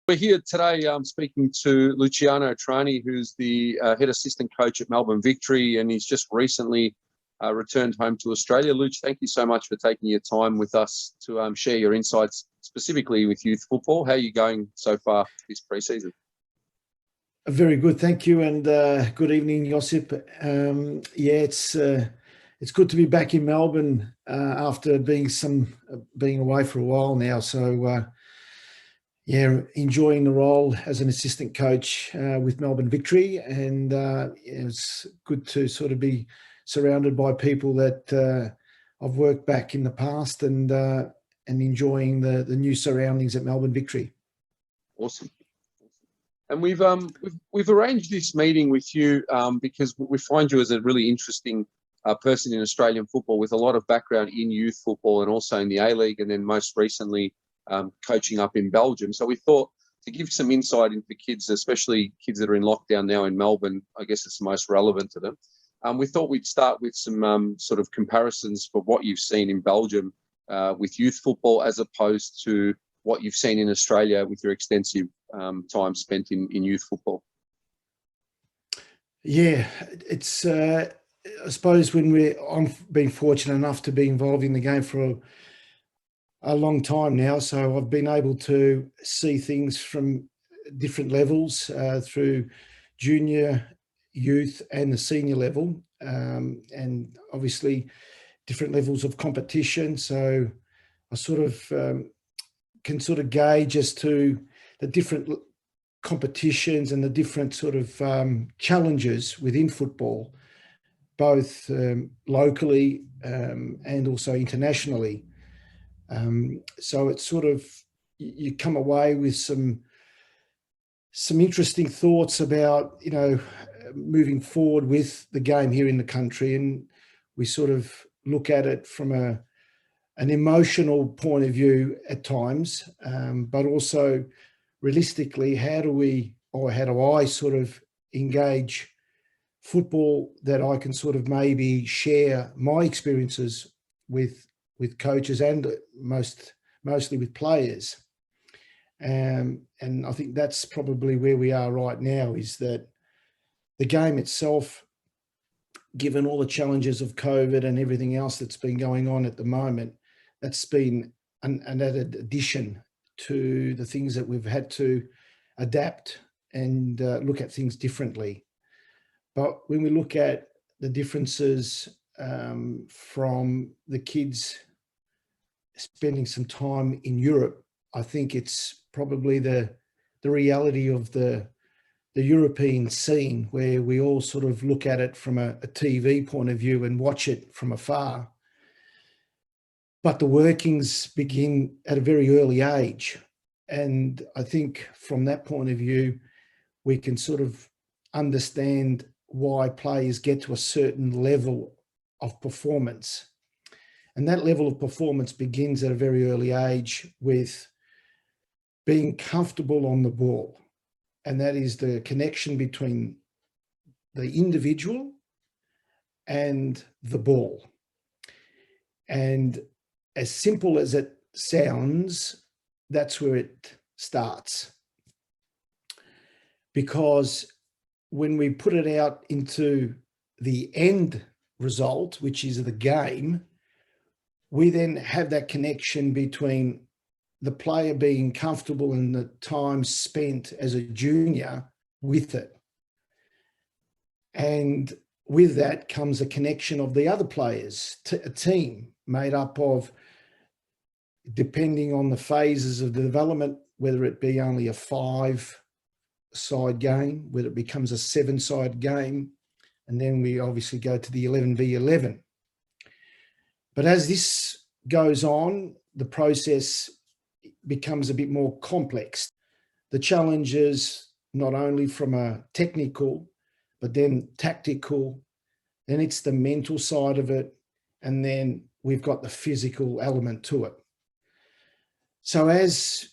We're here today speaking to Luciano Trani, who's the head assistant coach at Melbourne Victory, and he's just recently returned home to Australia. Luch, thank you so much for taking your time with us to share your insights, specifically with youth football. How are you going so far this pre-season? Very good, thank you, and good evening, Josip. It's good to be back in Melbourne after being away for a while now. So. Enjoying the role as an assistant coach with Melbourne Victory, and it's good to sort of be surrounded by people that I've worked back in the past, and enjoying the new surroundings at Melbourne Victory. Awesome. And we've arranged this meeting with you because we find you as a really interesting person in Australian football, with a lot of background in youth football and also in the A-League, and then most recently coaching up in Belgium. So we thought to give some insight into kids, especially kids that are in lockdown now in Melbourne, I guess it's the most relevant to them. We thought we'd start with some sort of comparisons for what you've seen in Belgium with youth football, as opposed to what you've seen in Australia with your extensive time spent in youth football. Yeah, it's I suppose I've been fortunate enough to be involved in the game for a long time now, so I've been able to see things from different levels through junior, youth and the senior level, and obviously different levels of competition. So I sort of can sort of gauge as to the different competitions and the different sort of challenges within football, both locally and also internationally. So it's sort of, you come away with some interesting thoughts about, moving forward with the game here in the country. And we sort of look at it from an emotional point of view at times, but also realistically, how do I sort of engage football that I can sort of maybe share my experiences with coaches and mostly with players. And I think that's probably where we are right now, is that the game itself, given all the challenges of COVID and everything else that's been going on at the moment, that's been an added addition to the things that we've had to adapt and look at things differently. But when we look at the differences from the kids spending some time in Europe, I think it's probably the reality of the European scene, where we all sort of look at it from a TV point of view and watch it from afar. But the workings begin at a very early age. And I think from that point of view, we can sort of understand why players get to a certain level of performance. And that level of performance begins at a very early age with being comfortable on the ball. And that is the connection between the individual and the ball. And as simple as it sounds, that's where it starts. Because when we put it out into the end result, which is the game, we then have that connection between the player being comfortable and the time spent as a junior with it. And with that comes a connection of the other players, a team made up of, depending on the phases of the development, whether it be only a 5-side game, whether it becomes a 7-side game, and then we obviously go to the 11v11. But as this goes on, the process becomes a bit more complex. The challenges, not only from a technical, but then tactical, then it's the mental side of it, and then we've got the physical element to it. So as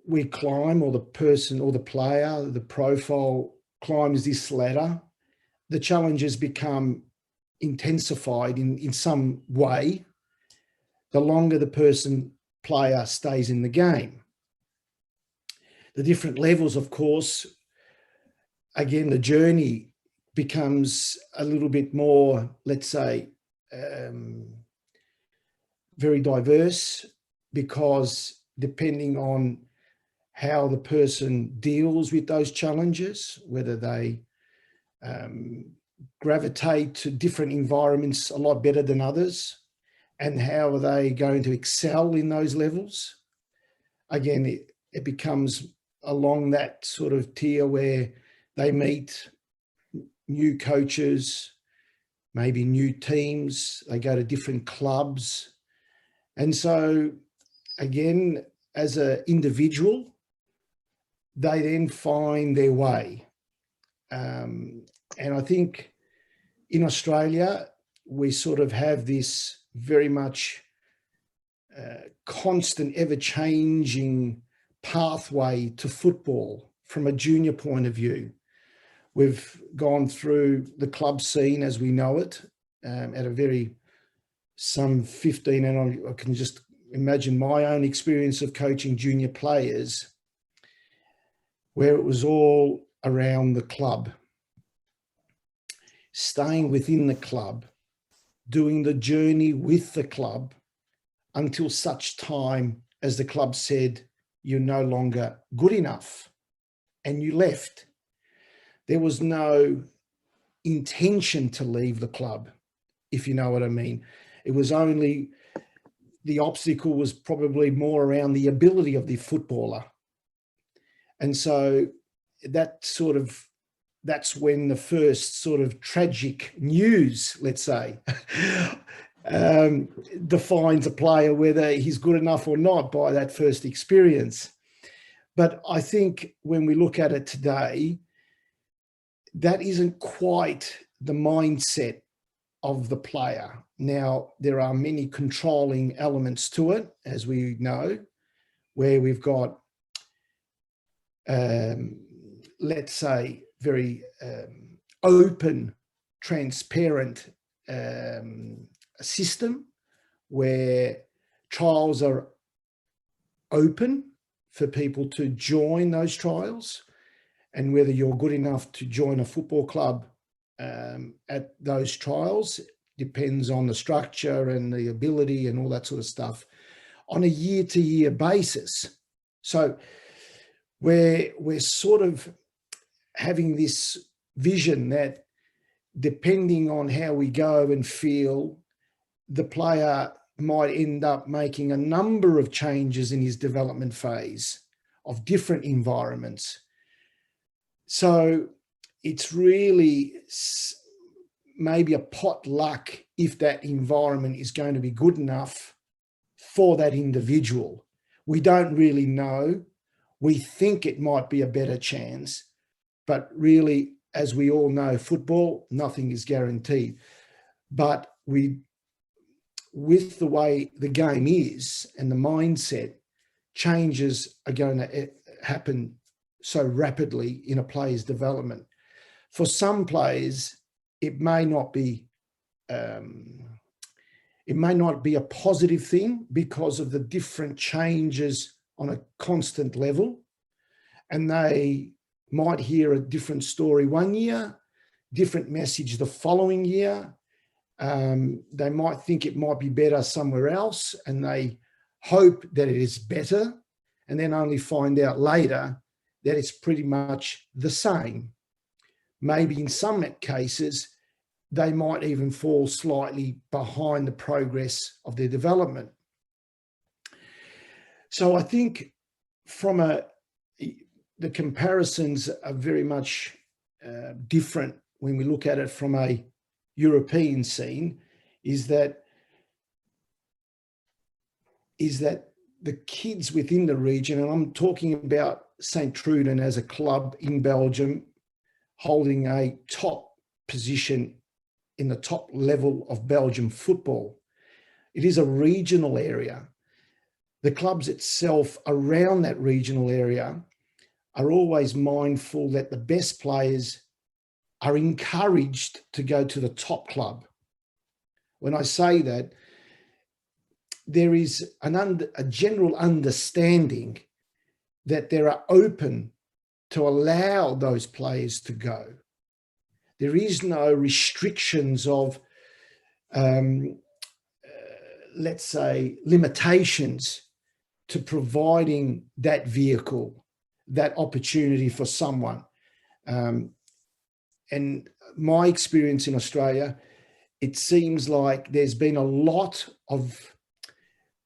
we climb, or the person or the player, the profile climbs this ladder, the challenges become intensified in some way the longer the player stays in the game. the different levels, of course, again, the journey becomes a little bit more, let's say, very diverse, because depending on how the person deals with those challenges, whether they gravitate to different environments a lot better than others, and how are they going to excel in those levels. Again, it becomes along that sort of tier where they meet new coaches, maybe new teams, they go to different clubs. And so again, as an individual, they then find their way. And I think in Australia, we sort of have this very much constant, ever-changing pathway to football from a junior point of view. We've gone through the club scene as we know it at a very, some 15, and I can just imagine my own experience of coaching junior players, where it was all around the club, staying within the club, doing the journey with the club until such time as the club said, you're no longer good enough, and you left. There was no intention to leave the club, if you know what I mean. It was only, the obstacle was probably more around the ability of the footballer. And so that's when the first sort of tragic news, let's say, defines a player, whether he's good enough or not, by that first experience. But I think when we look at it today, that isn't quite the mindset of the player. Now, there are many controlling elements to it, as we know, where we've got, let's say, very open, transparent system where trials are open for people to join those trials, and whether you're good enough to join a football club at those trials depends on the structure and the ability and all that sort of stuff on a year-to-year basis. So we're sort of having this vision that depending on how we go and feel, the player might end up making a number of changes in his development phase of different environments. So it's really maybe a pot luck if that environment is going to be good enough for that individual. We don't really know. We think it might be a better chance, but really, as we all know, football, nothing is guaranteed. But with the way the game is and the mindset, changes are going to happen so rapidly in a player's development. For some players, it may not be a positive thing because of the different changes on a constant level, and they might hear a different story one year, different message the following year. They might think it might be better somewhere else, and they hope that it is better, and then only find out later that it's pretty much the same. Maybe in some cases, they might even fall slightly behind the progress of their development. So I think from the comparisons are very much different when we look at it from a European scene, is that the kids within the region, and I'm talking about St. Truiden as a club in Belgium, holding a top position in the top level of Belgian football. It is a regional area. The clubs itself around that regional area are always mindful that the best players are encouraged to go to the top club. When I say that, there is a general understanding that they are open to allow those players to go. There is no restrictions of, let's say, limitations to providing that vehicle, that opportunity for someone. And my experience in Australia, it seems like there's been a lot of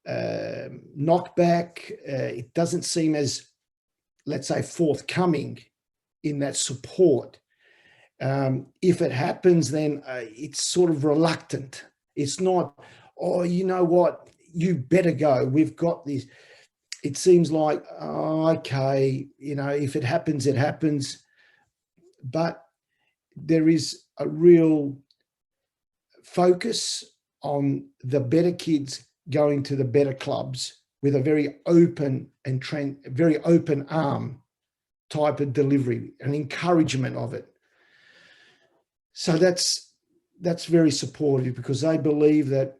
knockback. It doesn't seem as, let's say, forthcoming in that support. If it happens, then it's sort of reluctant. It's not, oh, you know what, you better go. We've got this. It seems like, oh, okay, you know, if it happens, it happens. But there is a real focus on the better kids going to the better clubs with a very open and very open arm type of delivery and encouragement of it. So that's very supportive, because they believe that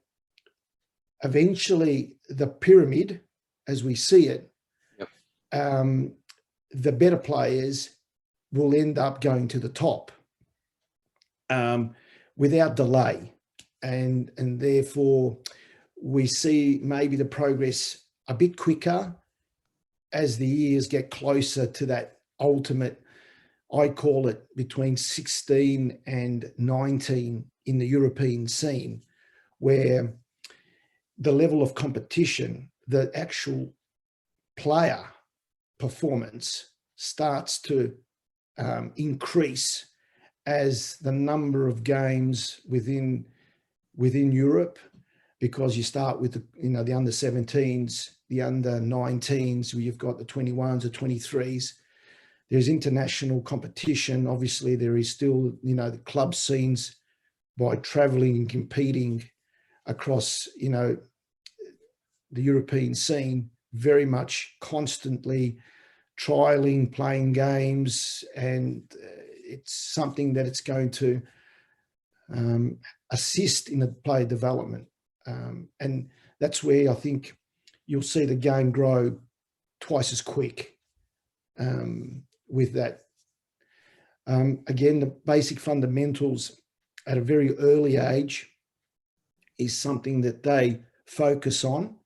eventually the pyramid, as we see it, yep, the better players will end up going to the top without delay. And therefore we see maybe the progress a bit quicker as the years get closer to that ultimate, I call it between 16 and 19 in the European scene, where the level of competition, the actual player performance starts to increase as the number of games within Europe, because you start with the under 17s, the under 19s, where you've got the 21s, the 23s. There's international competition. Obviously, there is still, the club scenes by traveling and competing across, the European scene, very much constantly trialing, playing games, and it's something that it's going to assist in the player development. And that's where I think you'll see the game grow twice as quick with that. Again, the basic fundamentals at a very early age is something that they focus on.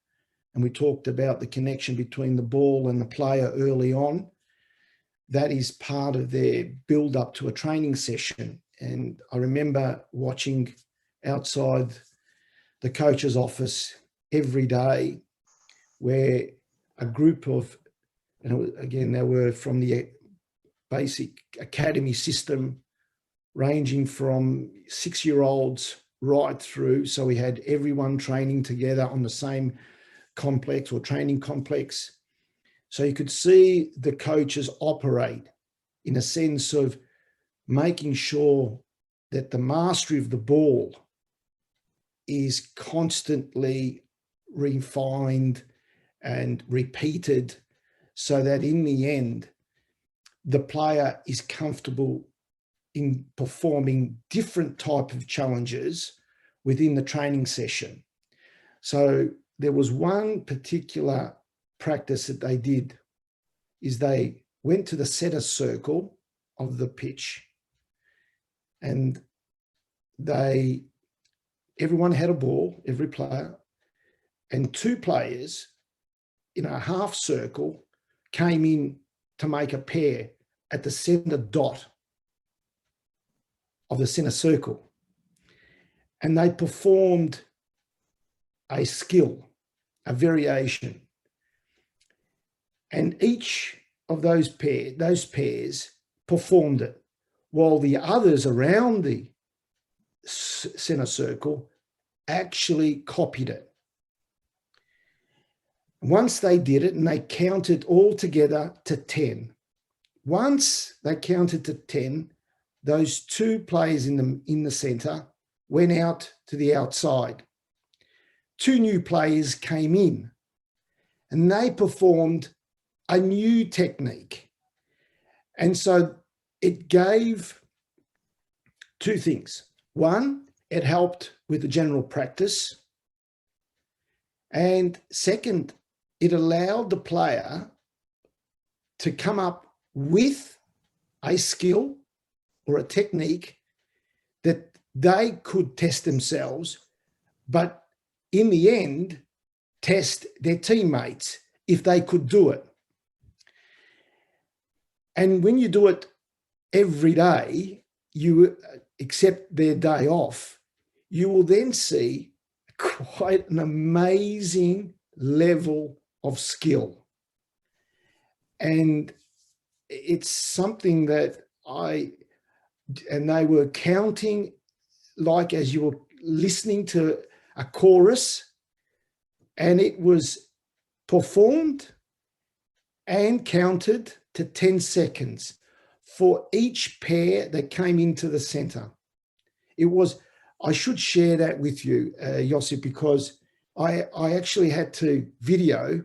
And we talked about the connection between the ball and the player early on. That is part of their build up to a training session. And I remember watching outside the coach's office every day, where a group of, again, they were from the basic academy system, ranging from 6-year-olds right through. So we had everyone training together on the same complex or training complex. So you could see the coaches operate in a sense of making sure that the mastery of the ball is constantly refined and repeated, so that in the end, the player is comfortable in performing different type of challenges within the training session. So there was one particular practice that they did, is they went to the center circle of the pitch, and everyone had a ball, every player, and 2 players in a half circle came in to make a pair at the center dot of the center circle. And they performed a skill, a variation. And each of those pairs performed it, while the others around the center circle actually copied it. Once they did it, and they counted all together to 10. Once they counted to 10, those 2 players in the center went out to the outside. 2 new players came in, and they performed a new technique. And so it gave 2 things. One, it helped with the general practice. And second, it allowed the player to come up with a skill or a technique that they could test themselves, but in the end, test their teammates if they could do it. And when you do it every day, you accept their day off, you will then see quite an amazing level of skill. And it's something that and they were counting, like as you were listening to a chorus, and it was performed and counted to 10 seconds for each pair that came into the center. It was, I should share that with you, Josip, because I actually had to video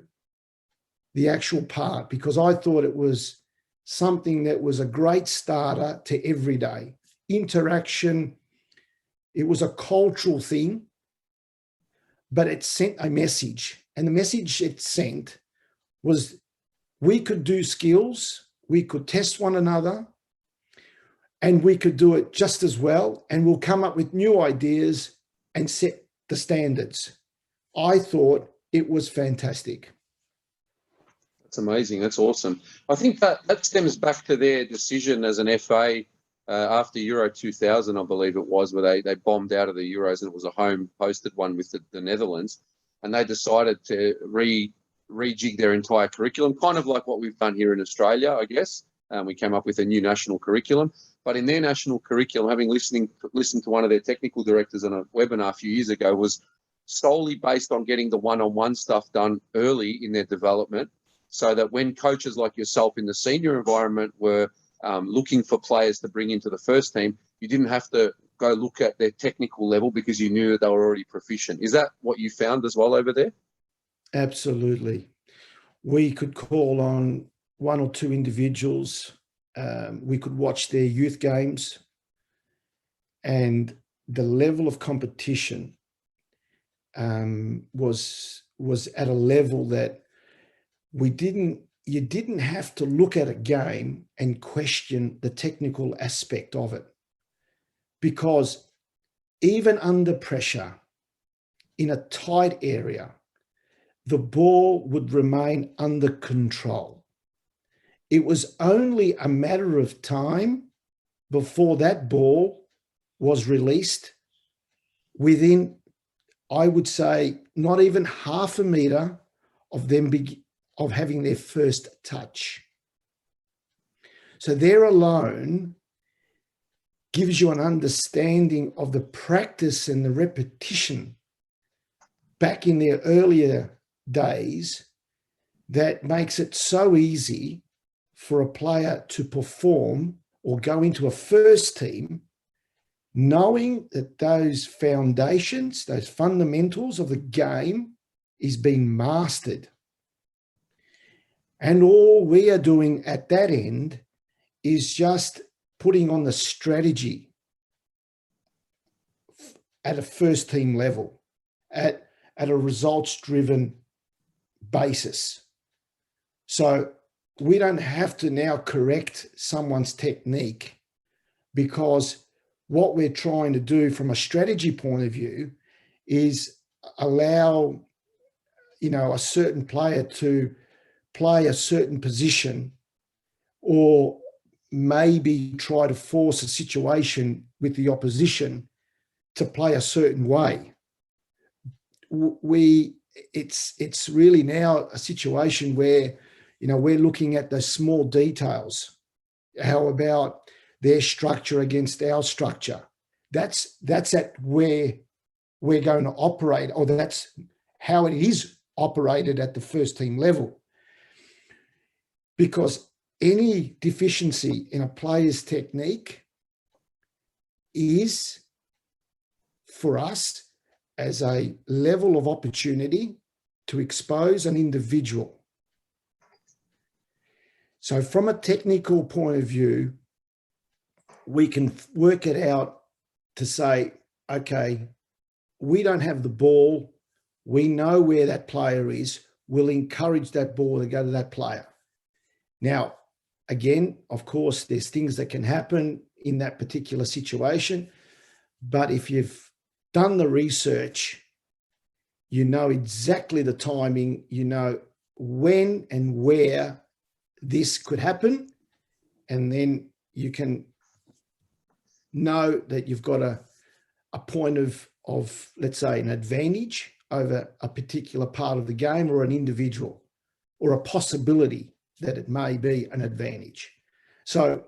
the actual part because I thought it was something that was a great starter to every day. Interaction, it was a cultural thing, but it sent a message. And the message it sent was we could do skills, we could test one another, and we could do it just as well, and we'll come up with new ideas and set the standards. I thought it was fantastic. That's amazing. That's awesome. I think that stems back to their decision as an FA after Euro 2000, I believe it was, where they bombed out of the Euros, and it was a home-hosted one with the Netherlands, and they decided to rejig their entire curriculum, kind of like what we've done here in Australia, I guess. We came up with a new national curriculum. But in their national curriculum, having listened to one of their technical directors on a webinar a few years ago, was solely based on getting the one-on-one stuff done early in their development, so that when coaches like yourself in the senior environment were looking for players to bring into the first team, you didn't have to go look at their technical level because you knew that they were already proficient. Is that what you found as well over there? Absolutely. We could call on one or two individuals. We could watch their youth games, and the level of competition was at a level that you didn't have to look at a game and question the technical aspect of it, because even under pressure in a tight area, the ball would remain under control. It was only a matter of time before that ball was released within, I would say, not even half a meter of them of having their first touch. So there alone gives you an understanding of the practice and the repetition back in their earlier days that makes it so easy for a player to perform or go into a first team knowing that those foundations, those fundamentals of the game is being mastered. And all we are doing at that end is just putting on the strategy at a first team level, at a results-driven basis. So we don't have to now correct someone's technique, because what we're trying to do from a strategy point of view is allow, a certain player to play a certain position, or maybe try to force a situation with the opposition to play a certain way. It's really now a situation where, we're looking at the small details. How about their structure against our structure? That's at where we're going to operate, or that's how it is operated at the first team level. Because any deficiency in a player's technique is, for us, as a level of opportunity to expose an individual. So from a technical point of view, we can work it out to say, okay, we don't have the ball. We know where that player is. We'll encourage that ball to go to that player. Now, again, of course, there's things that can happen in that particular situation, but if you've done the research, you know exactly the timing, you know when and where this could happen, and then you can know that you've got a point of, let's say, an advantage over a particular part of the game or an individual, or a possibility that it may be an advantage. So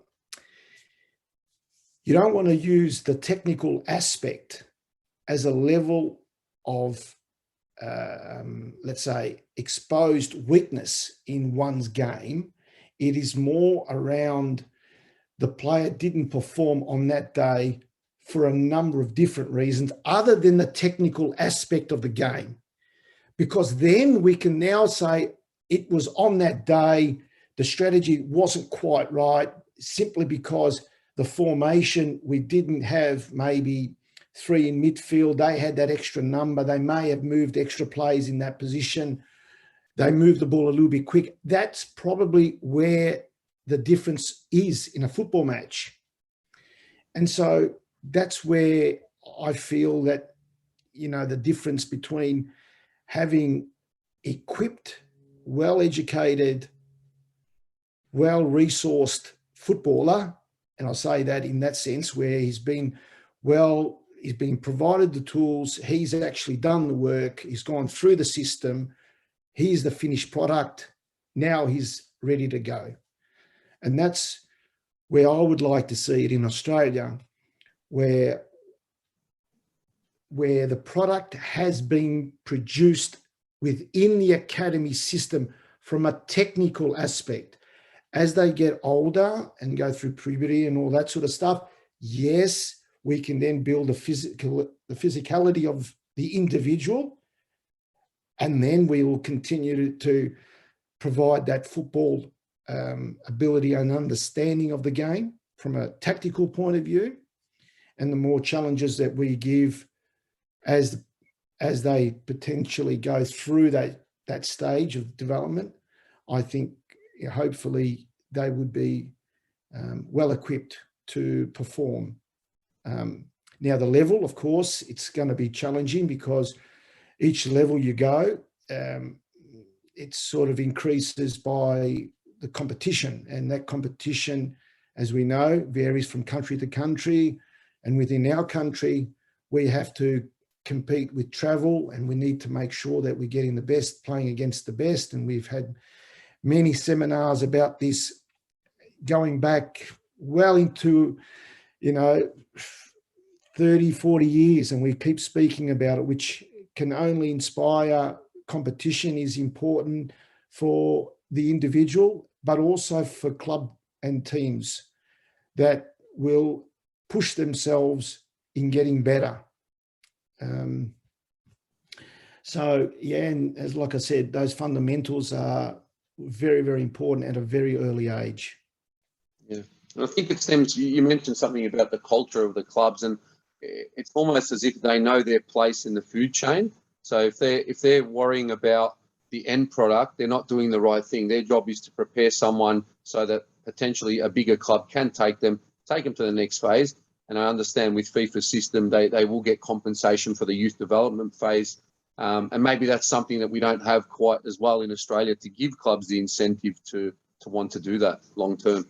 you don't want to use the technical aspect as a level of, let's say, exposed weakness in one's game. It is more around the player didn't perform on that day for a number of different reasons other than the technical aspect of the game. Because then we can now say it was on that day, the strategy wasn't quite right, simply because the formation, we didn't have maybe 3 in midfield. They had that extra number. They may have moved extra plays in that position. They moved the ball a little bit quick. That's probably where the difference is in a football match. And so that's where I feel that, you know, the difference between having equipped, well-educated, well-resourced footballer, and I say that in that sense where he's been provided the tools, he's actually done the work, he's gone through the system, he's the finished product, now he's ready to go. And that's where I would like to see it in Australia, where the product has been produced within the academy system from a technical aspect. As they get older and go through puberty and all that sort of stuff, yes, we can then build the physicality of the individual, and then we will continue to provide that football ability and understanding of the game from a tactical point of view, and the more challenges that we give as they potentially go through that stage of development, I think hopefully they would be well equipped to perform. Now the level, of course, it's going to be challenging because each level you go, it sort of increases by the competition, and that competition, as we know, varies from country to country. And within our country, we have to compete with travel, and we need to make sure that we're getting the best, playing against the best. And we've had many seminars about this going back well into, 30, 40 years, and we keep speaking about it, which can only inspire. Competition is important for the individual, but also for club and teams that will push themselves in getting better. So, yeah, and as like I said, those fundamentals are very, very important at a very early age. Yeah, and I think it stems, you mentioned something about the culture of the clubs, and it's almost as if they know their place in the food chain. So if they're worrying about the end product, they're not doing the right thing. Their job is to prepare someone so that potentially a bigger club can take them to the next phase. And I understand with FIFA's system, they will get compensation for the youth development phase. And maybe that's something that we don't have quite as well in Australia, to give clubs the incentive to want to do that long term.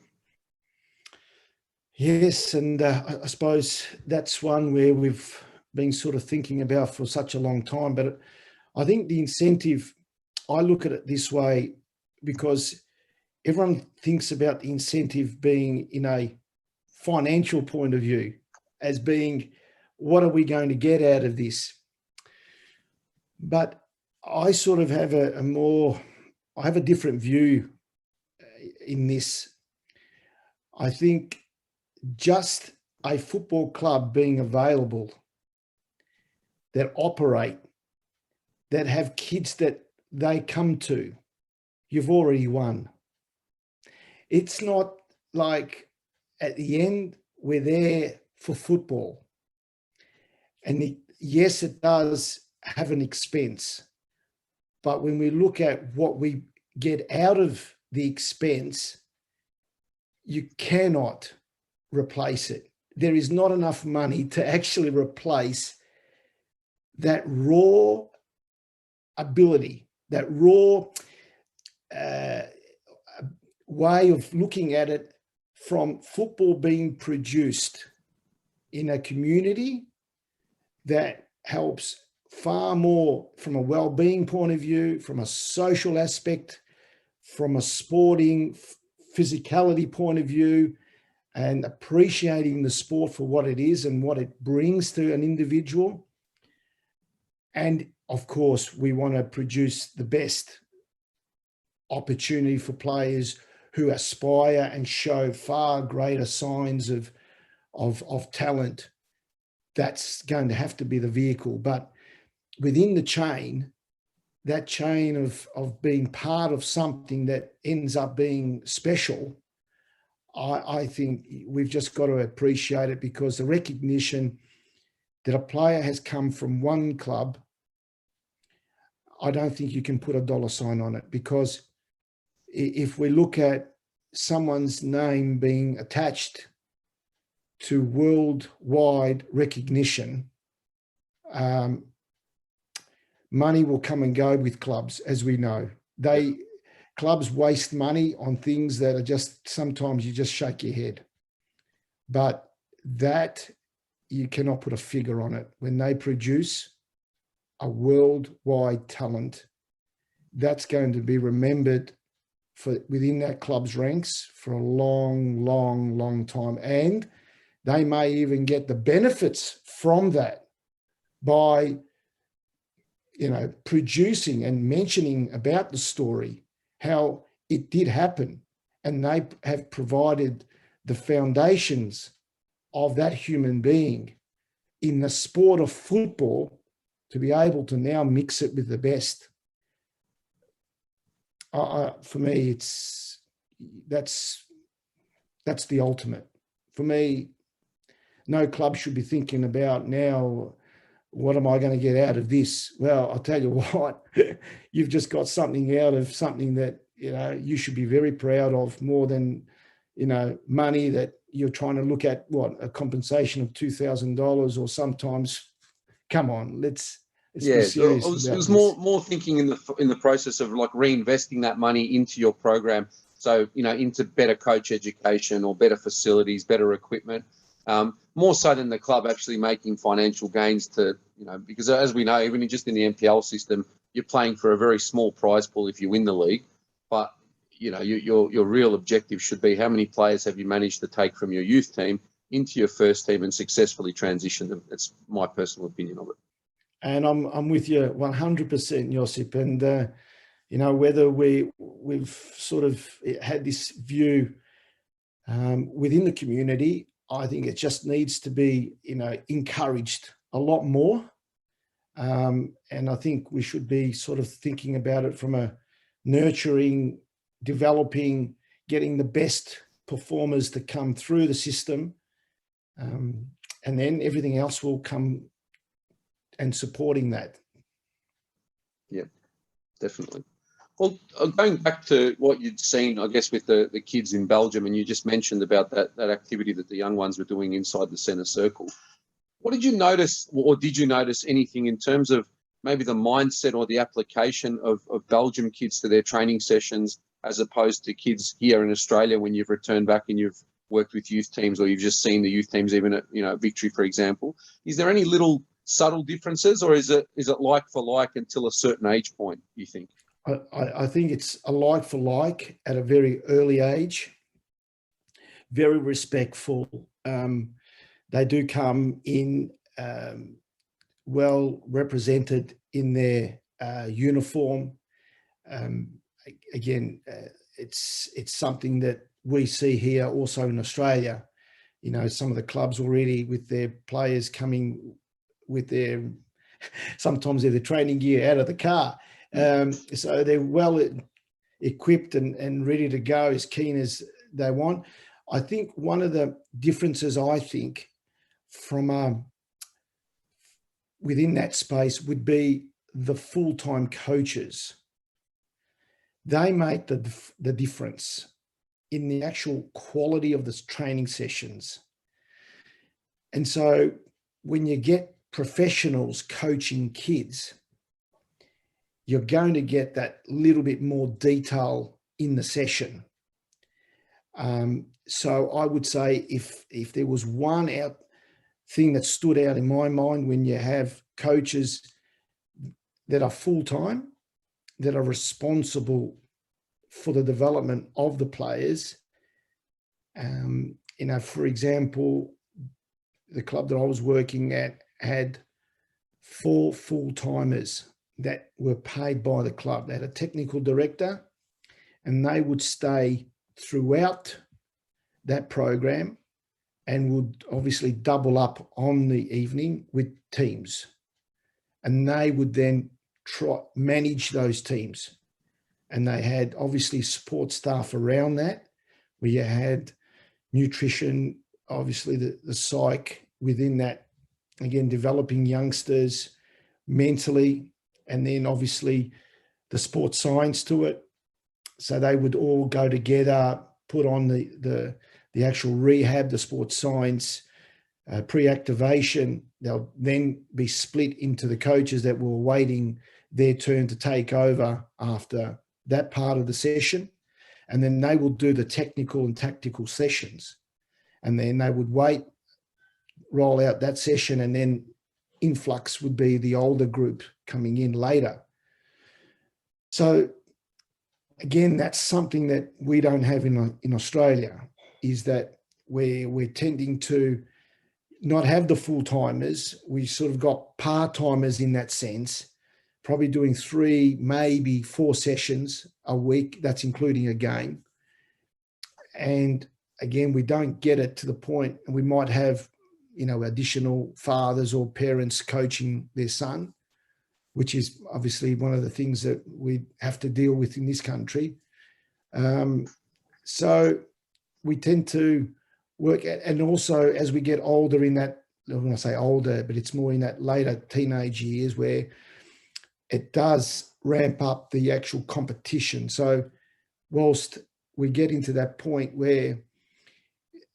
Yes, and I suppose that's one where we've been sort of thinking about for such a long time. But I think the incentive, I look at it this way, because everyone thinks about the incentive being in a financial point of view, as being, what are we going to get out of this? But I sort of have I have a different view in this. I think just a football club being available that operate, that have kids that they come to, you've already won. It's not like at the end we're there for football. And yes, it does have an expense. But when we look at what we get out of the expense, you cannot replace it. There is not enough money to actually replace that raw ability, that raw way of looking at it, from football being produced in a community that helps far more from a well-being point of view, from a social aspect, from a sporting physicality point of view, and appreciating the sport for what it is and what it brings to an individual. And of course, we want to produce the best opportunity for players who aspire and show far greater signs of talent. That's going to have to be the vehicle. But within the chain, that chain of being part of something that ends up being special, I think we've just got to appreciate it, because the recognition that a player has come from one club, I don't think you can put a dollar sign on it, because if we look at someone's name being attached to worldwide recognition, money will come and go with clubs, as we know. Clubs waste money on things that are just, sometimes you just shake your head. But that, you cannot put a figure on it. When they produce a worldwide talent, that's going to be remembered for within that club's ranks for a long, long, long time. And they may even get the benefits from that by, producing and mentioning about the story, how it did happen. And they have provided the foundations of that human being in the sport of football to be able to now mix it with the best. For me, that's the ultimate. For me, no club should be thinking about now, what am I going to get out of this? Well, I'll tell you what, you've just got something out of something that, you should be very proud of, more than, money that you're trying to look at, a compensation of $2,000, or sometimes, come on, let's be serious. It was more thinking in the process of like reinvesting that money into your program. So, into better coach education or better facilities, better equipment, more so than the club actually making financial gains to, because as we know, even just in the NPL system, you're playing for a very small prize pool if you win the league. But, your real objective should be, how many players have you managed to take from your youth team into your first team and successfully transition them? That's my personal opinion of it. And I'm with you 100%, Josip. And, whether we've sort of had this view within the community, I think it just needs to be, encouraged a lot more. And I think we should be sort of thinking about it from a nurturing, developing, getting the best performers to come through the system. And then everything else will come, and supporting that. Yeah, definitely. Well, going back to what you'd seen, I guess, with the kids in Belgium, and you just mentioned about that activity that the young ones were doing inside the centre circle. What did you notice, or did you notice anything in terms of maybe the mindset or the application of Belgium kids to their training sessions, as opposed to kids here in Australia when you've returned back and you've worked with youth teams, or you've just seen the youth teams even at, Victory, for example? Is there any little subtle differences, or is it like for like until a certain age point, you think? I think it's a like for like at a very early age, very respectful. They do come in well represented in their uniform. Again, it's something that we see here also in Australia. Some of the clubs already with their players coming with sometimes they're the training gear out of the car. So they're well equipped and ready to go, as keen as they want. I think one of the differences, from within that space would be the full-time coaches. they make the difference in the actual quality of the training sessions. And so when you get professionals coaching kids, you're going to get that little bit more detail in the session. So I would say if there was one thing that stood out in my mind, when you have coaches that are full-time, that are responsible for the development of the players, for example, the club that I was working at had 4 full-timers that were paid by the club. They had a technical director, and they would stay throughout that program and would obviously double up on the evening with teams. And they would then manage those teams. And they had obviously support staff around that, where you had nutrition, obviously the psych within that, again, developing youngsters mentally, and then obviously the sports science to it. So they would all go together, put on the actual rehab, the sports science, pre-activation. They'll then be split into the coaches that were waiting their turn to take over after that part of the session. And then they will do the technical and tactical sessions. And then they would roll out that session, and then influx would be the older group coming in later. So again, that's something that we don't have in Australia, is that we're tending to not have the full-timers. We sort of got part-timers in that sense, probably doing 3, maybe 4 sessions a week. That's including a game. And again, we don't get it to the point, and we might have, additional fathers or parents coaching their son, which is obviously one of the things that we have to deal with in this country. So we tend to work at, and also as we get older in that, when I say older, but it's more in that later teenage years where it does ramp up the actual competition. So whilst we get into that point where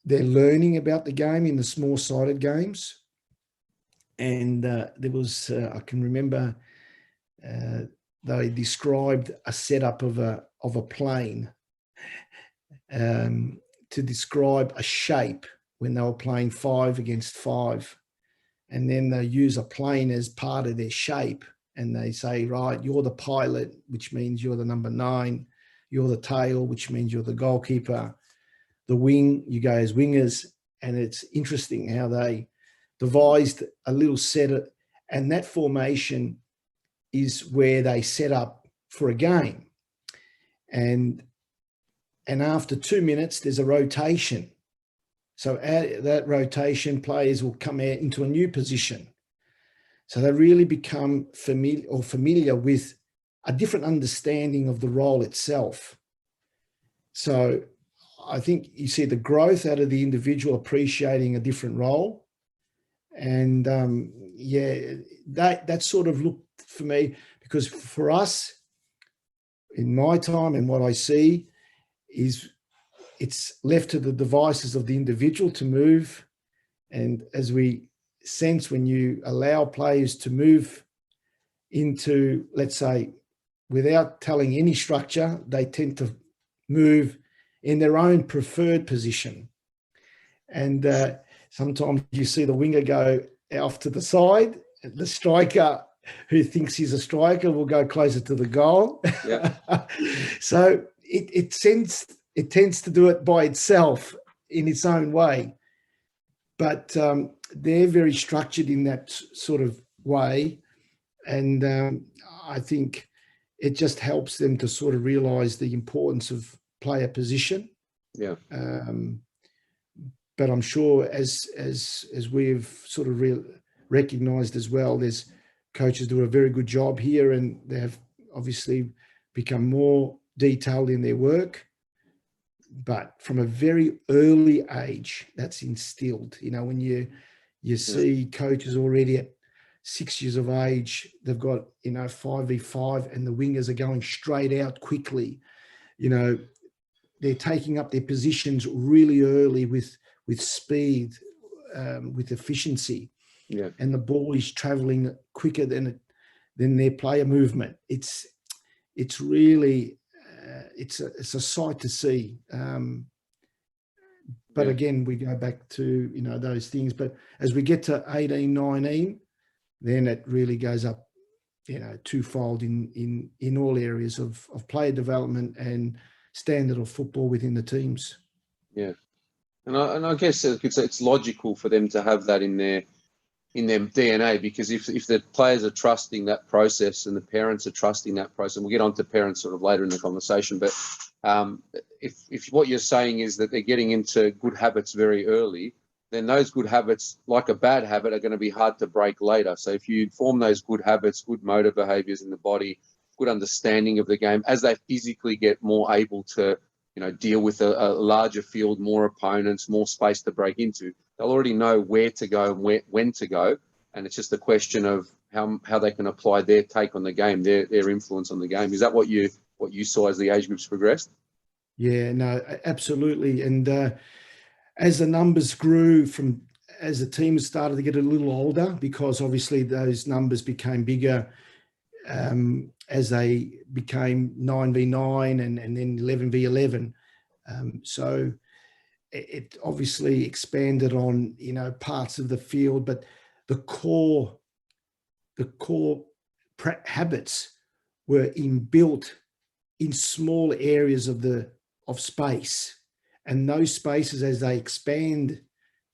they're learning about the game in the small-sided games, and there was, I can remember, they described a setup of a plane to describe a shape when they were playing 5 against 5. And then they use a plane as part of their shape. And they say, right, you're the pilot, which means you're the number 9. You're the tail, which means you're the goalkeeper. The wing, you go as wingers. And it's interesting how they devised a little set of, and that formation is where they set up for a game. And after 2 minutes, there's a rotation. So at that rotation, players will come out into a new position. So they really become familiar with a different understanding of the role itself. So I think you see the growth out of the individual appreciating a different role. And that sort of looked for me, because for us, in my time and what I see, is it's left to the devices of the individual to move. And as we sense, when you allow players to move into, let's say, without telling any structure, they tend to move in their own preferred position. And sometimes you see the winger go off to the side. The striker, who thinks he's a striker, will go closer to the goal. Yeah. So it tends to do it by itself in its own way. But they're very structured in that sort of way. And I think it just helps them to sort of realise the importance of player position. Yeah. But I'm sure as we've sort of recognised as well, there's coaches do a very good job here, and they have obviously become more detailed in their work. But from a very early age, that's instilled. When you see coaches already at 6 years of age, they've got, 5v5 and the wingers are going straight out quickly. They're taking up their positions really early with speed, with efficiency. Yeah. And the ball is traveling quicker than their player movement. It's really, it's a sight to see. But again, we go back to, those things. But as we get to 18, 19, then it really goes up, twofold in all areas of player development and standard of football within the teams. Yeah. And I guess it's logical for them to have that in their DNA, because if the players are trusting that process and the parents are trusting that process, and we'll get on to parents sort of later in the conversation, but if what you're saying is that they're getting into good habits very early, then those good habits, like a bad habit, are going to be hard to break later. So if you form those good habits, good motor behaviors in the body, good understanding of the game, as they physically get more able to, deal with a larger field, more opponents, more space to break into, they'll already know where to go and when to go. And it's just a question of how they can apply their take on the game, their influence on the game. Is that what you saw as the age groups progressed? Yeah, no, absolutely. And as the numbers grew as the teams started to get a little older, because obviously those numbers became bigger as they became 9v9 and then 11v11. So it obviously expanded on, parts of the field, but the core habits were inbuilt in small areas of space. And those spaces, as they expand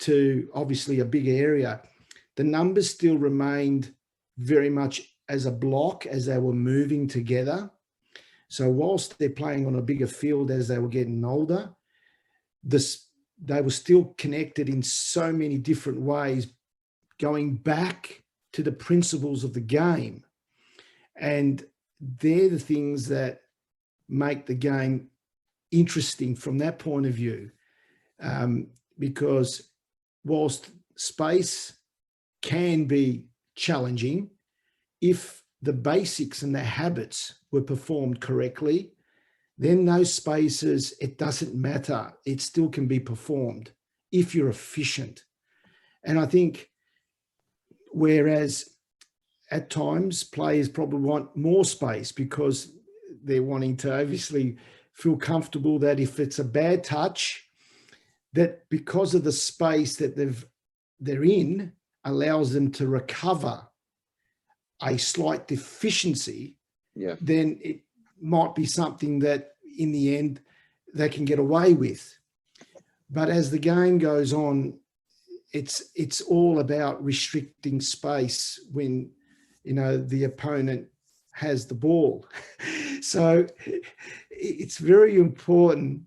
to obviously a big area, the numbers still remained very much as a block as they were moving together. So whilst they're playing on a bigger field as they were getting older, they were still connected in so many different ways, going back to the principles of the game. And they're the things that make the game interesting from that point of view, because whilst space can be challenging, if the basics and the habits were performed correctly, then those spaces, it doesn't matter. It still can be performed if you're efficient. And I think whereas at times players probably want more space because they're wanting to obviously feel comfortable that if it's a bad touch, that because of the space that they're in allows them to recover a slight deficiency, then it might be something that in the end they can get away with. But as the game goes on, it's all about restricting space when, the opponent has the ball. So it's very important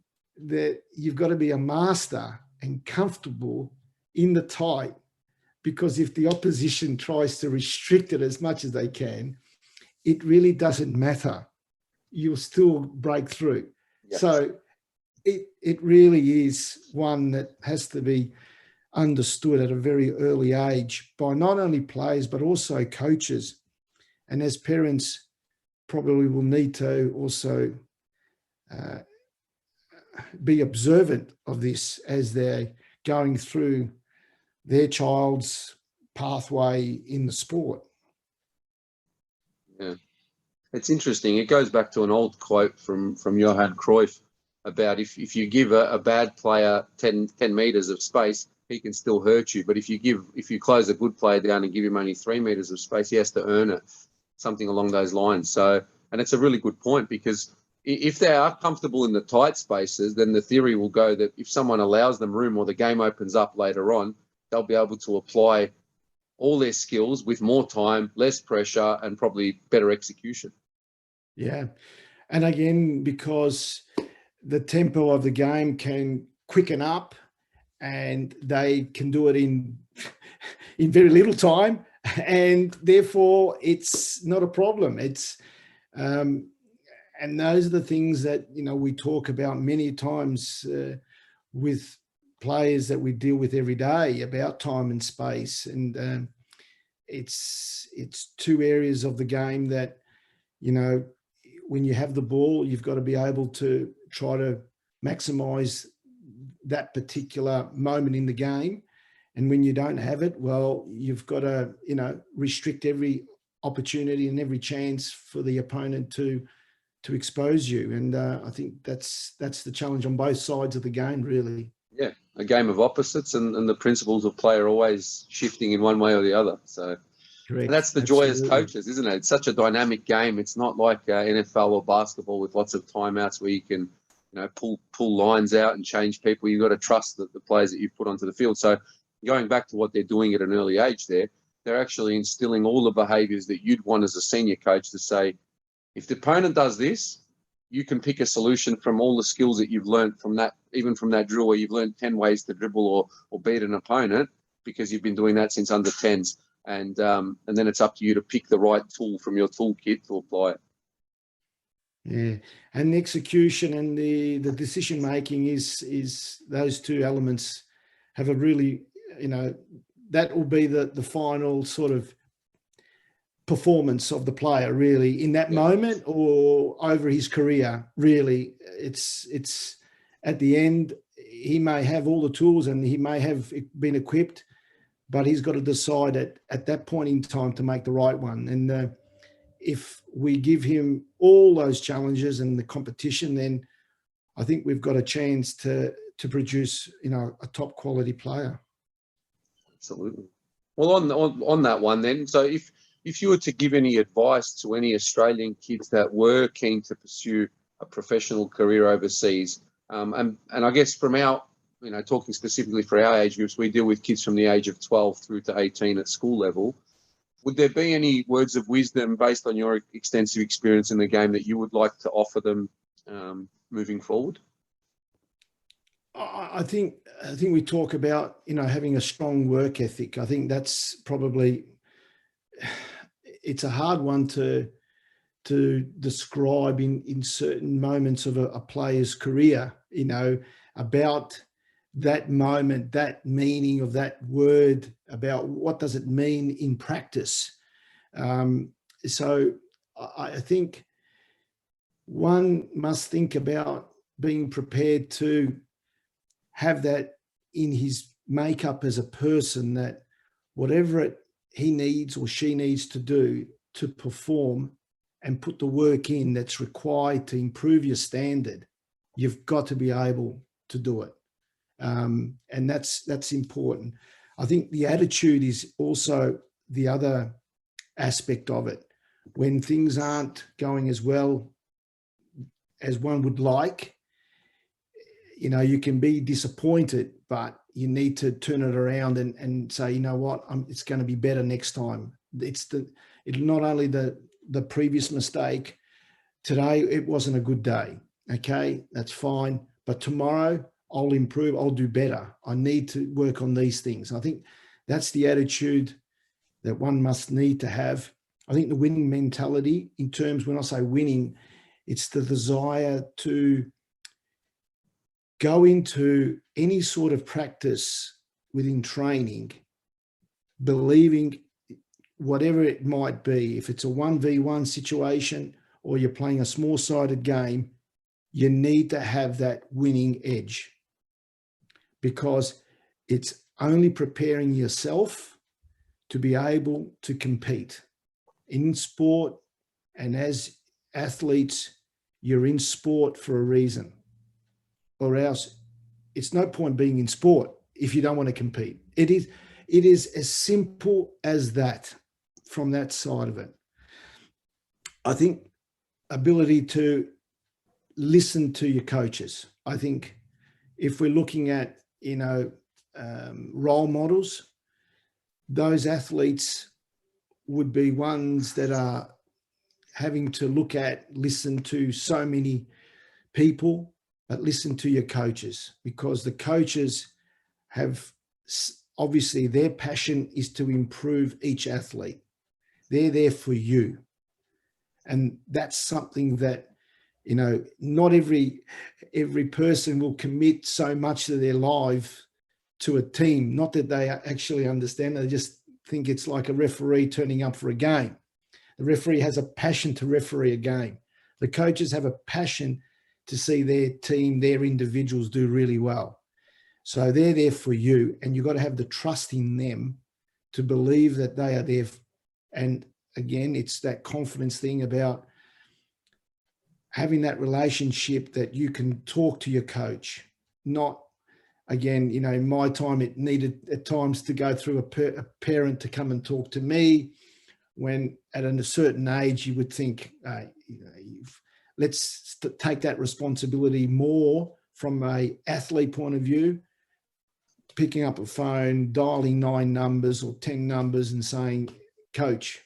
that you've got to be a master and comfortable in the tight, because if the opposition tries to restrict it as much as they can, it really doesn't matter. You'll still break through. Yes. So it really is one that has to be understood at a very early age by not only players, but also coaches. And as parents, probably will need to also be observant of this as they're going through their child's pathway in the sport. Yeah, it's interesting. It goes back to an old quote from Johan Cruyff about if you give a bad player 10 meters of space, he can still hurt you. But if you close a good player down and give him only 3 meters of space, he has to earn it. Something along those lines. So, and it's a really good point, because if they are comfortable in the tight spaces, then the theory will go that if someone allows them room or the game opens up later on, they'll be able to apply all their skills with more time, less pressure, and probably better execution. Yeah. And again, because the tempo of the game can quicken up and they can do it in very little time, and therefore it's not a problem. It's and those are the things that we talk about many times with players that we deal with every day about time and space, and it's two areas of the game that, you know, when you have the ball, you've got to be able to try to maximize that particular moment in the game. And when you don't have it, well, you've got to, you know, restrict every opportunity and every chance for the opponent to expose you. And I think that's the challenge on both sides of the game, really. Yeah, a game of opposites, and the principles of play are always shifting in one way or the other. So, Correct. and that's the joy as coaches, isn't it? It's such a dynamic game. It's not like NFL or basketball with lots of timeouts where you can, you know, pull lines out and change people. You've got to trust the players that you've put onto the field. So going back to what they're doing at an early age there, they're actually instilling all the behaviours that you'd want as a senior coach to say, if the opponent does this, you can pick a solution from all the skills that you've learned from that, even from that drill where you've learned 10 ways to dribble or beat an opponent, because you've been doing that since under 10s. And then it's up to you to pick the right tool from your toolkit to apply it. Yeah, and the execution and the decision making is those two elements have a really, you know, that will be the final sort of performance of the player, really, in that moment or over his career. Really, it's at the end, he may have all the tools and he may have been equipped, but he's got to decide at that point in time to make the right one. And if we give him all those challenges and the competition, then I think we've got a chance to produce, you know, a top quality player. Absolutely. Well, on that one then, so if you were to give any advice to any Australian kids that were keen to pursue a professional career overseas, and I guess from our, you know, talking specifically for our age groups, we deal with kids from the age of 12 through to 18 at school level. Would there be any words of wisdom based on your extensive experience in the game that you would like to offer them moving forward? I think we talk about, you know, having a strong work ethic. I think that's probably, it's a hard one to describe in certain moments of a player's career, you know, about that moment, that meaning of that word, about what does it mean in practice. So I think one must think about being prepared to have that in his makeup as a person, that whatever he needs or she needs to do to perform and put the work in that's required to improve your standard, you've got to be able to do it. And that's important. I think the attitude is also the other aspect of it. When things aren't going as well as one would like, you know, you can be disappointed, but you need to turn it around and say, you know what, it's going to be better next time. It's not only the previous mistake. Today, it wasn't a good day. Okay, that's fine. But tomorrow, I'll improve. I'll do better. I need to work on these things. I think that's the attitude that one must need to have. I think the winning mentality, in terms, when I say winning, it's the desire to go into any sort of practice within training, believing whatever it might be, if it's a 1v1 situation or you're playing a small-sided game, you need to have that winning edge, because it's only preparing yourself to be able to compete in sport. And as athletes, you're in sport for a reason, or else it's no point being in sport if you don't want to compete. It is as simple as that from that side of it. I think ability to listen to your coaches. I think if we're looking at, you know, role models, those athletes would be ones that are having to look at, listen to so many people, but listen to your coaches, because the coaches have, obviously their passion is to improve each athlete. They're there for you. And that's something that, you know, not every person will commit so much of their life to a team. Not that they actually understand, they just think it's like a referee turning up for a game. The referee has a passion to referee a game. The coaches have a passion to see their team, their individuals do really well. So they're there for you, and you've got to have the trust in them to believe that they are there. And again, it's that confidence thing about having that relationship that you can talk to your coach. Not, again, you know, in my time, it needed at times to go through a parent to come and talk to me, when at a certain age you would think, you know, let's take that responsibility more from a athlete point of view, picking up a phone, dialing 9 numbers or 10 numbers and saying, coach,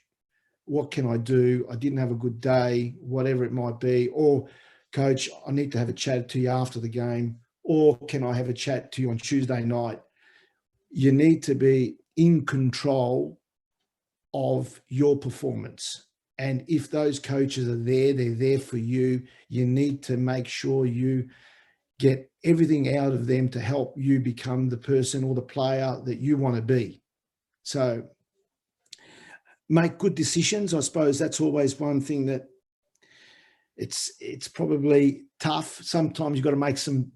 what can I do? I didn't have a good day, whatever it might be. Or, coach, I need to have a chat to you after the game. Or can I have a chat to you on Tuesday night? You need to be in control of your performance. And if those coaches are there, they're there for you. You need to make sure you get everything out of them to help you become the person or the player that you want to be. So make good decisions. I suppose that's always one thing that it's probably tough. Sometimes you've got to make some,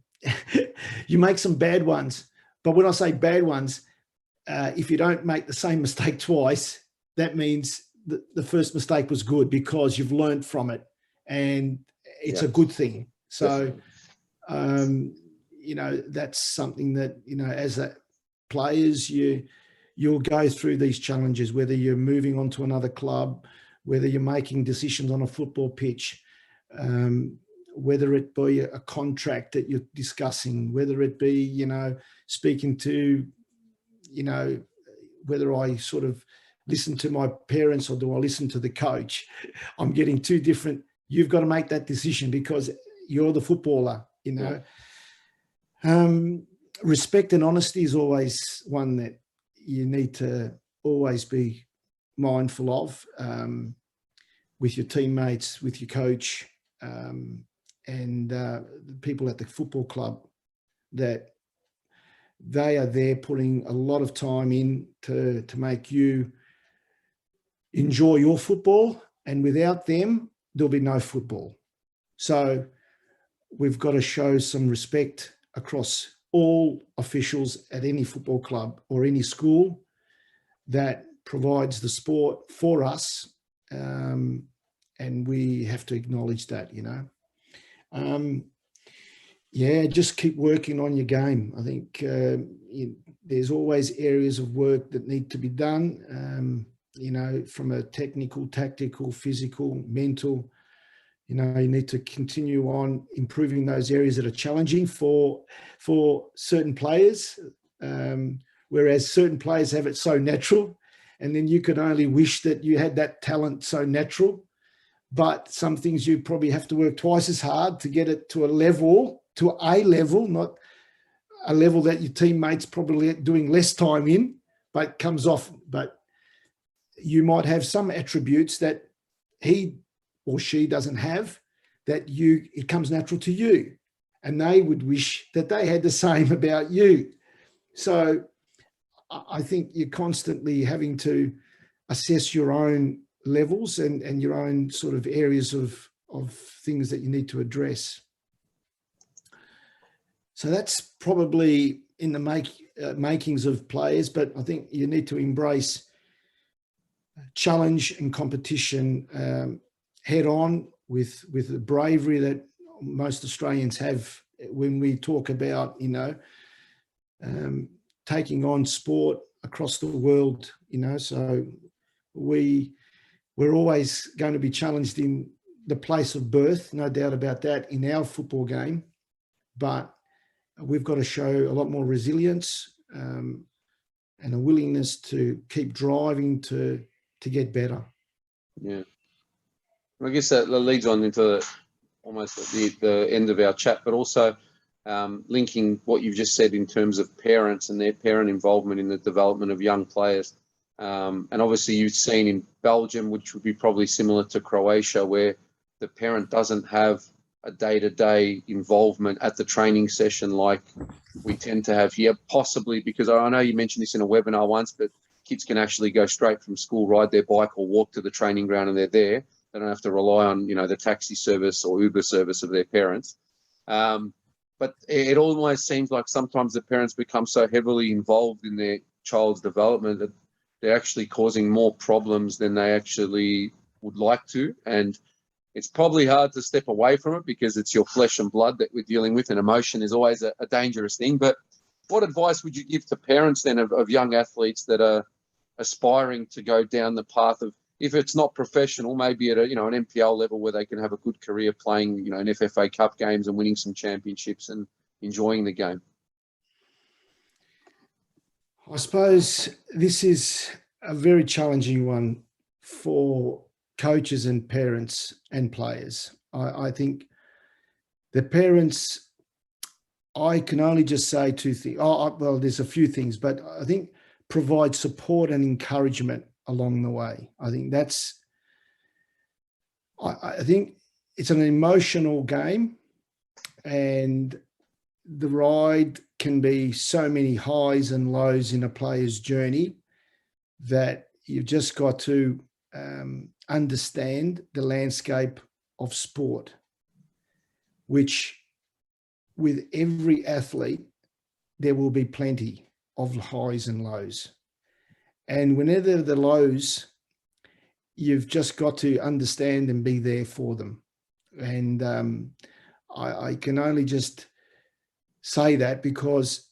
you make some bad ones. But when I say bad ones, if you don't make the same mistake twice, that means the first mistake was good because you've learned from it, and it's a good thing. So, you know, that's something that, you know, as players, you'll go through these challenges, whether you're moving on to another club, whether you're making decisions on a football pitch, whether it be a contract that you're discussing, whether it be, you know, speaking to, you know, whether I sort of listen to my parents or do I listen to the coach? I'm getting two different. You've got to make that decision because you're the footballer, you know. Respect and honesty is always one that you need to always be mindful of, with your teammates, with your coach, and the people at the football club, that they are there putting a lot of time in to make you enjoy your football, and without them, there'll be no football. So we've got to show some respect across all officials at any football club or any school that provides the sport for us, and we have to acknowledge that, you know. Just keep working on your game. I think there's always areas of work that need to be done, you know, from a technical, tactical, physical, mental. You know, you need to continue on improving those areas that are challenging for certain players, whereas certain players have it so natural, and then you could only wish that you had that talent so natural. But some things you probably have to work twice as hard to get it to a level, not a level that your teammates probably doing less time in, but comes off. But you might have some attributes that he or she doesn't have, that it comes natural to you, and they would wish that they had the same about you. So I think you're constantly having to assess your own levels and your own sort of areas of things that you need to address. So that's probably in the makings of players, but I think you need to embrace challenge and competition head on with the bravery that most Australians have when we talk about, you know, taking on sport across the world, you know. So we're always going to be challenged in the place of birth, no doubt about that, in our football game, but we've got to show a lot more resilience and a willingness to keep driving to get better. Yeah. I guess that leads on into almost the end of our chat, but also linking what you've just said in terms of parents and their parent involvement in the development of young players. And obviously you've seen in Belgium, which would be probably similar to Croatia, where the parent doesn't have a day-to-day involvement at the training session like we tend to have here, possibly because I know you mentioned this in a webinar once, but kids can actually go straight from school, ride their bike or walk to the training ground and they're there. They don't have to rely on, the taxi service or Uber service of their parents. But it almost seems like sometimes the parents become so heavily involved in their child's development that they're actually causing more problems than they actually would like to. And it's probably hard to step away from it because it's your flesh and blood that we're dealing with, and emotion is always a dangerous thing. But what advice would you give to parents then of young athletes that are aspiring to go down the path of, if it's not professional, maybe at an NPL level where they can have a good career playing, in FFA Cup games and winning some championships and enjoying the game? I suppose this is a very challenging one for coaches and parents and players. I think the parents, I can only just say two things. Well, there's a few things, but I think provide support and encouragement along the way. I think I think it's an emotional game, and the ride can be so many highs and lows in a player's journey that you've just got to understand the landscape of sport, which with every athlete, there will be plenty of highs and lows. And whenever the lows, you've just got to understand and be there for them. And I can only just say that because